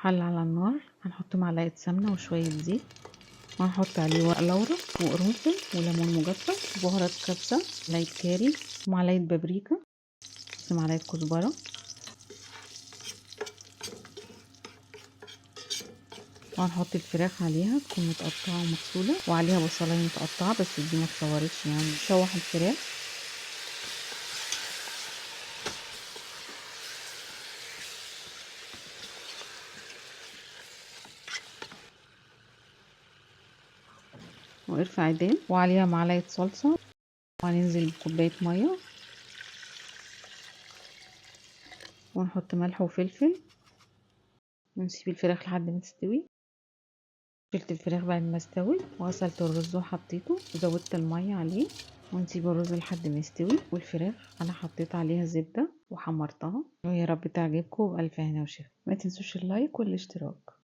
حلة على النار، هنحط معلقة سمنة وشوية زيت، وهنحط عليه ورق لورا وقرنفل وليمون مجفف وبهارات كبسة، معلقة كاري ومعلقة بابريكا ومعلقة كزبرة، وهنحط الفراخ عليها تكون متقطعة ومغسولة، وعليها بصلاية متقطعة بس دي ما اتصورتش يعني. نشوح الفراخ وارفع عيدان وعليها معلقة صلصة، وهننزل بكوباية مية ونحط ملح وفلفل ونسيب الفراخ لحد ما تستوي. شلت الفراخ بعد ما استوت وغسلت الرز وحطيته وزودت المية عليه، ونسيب الرز لحد ما يستوي. والفراخ انا حطيت عليها زبدة وحمرتها، ويا رب تعجبكم، وبألف هنا وشفا. ما تنسوش اللايك والاشتراك.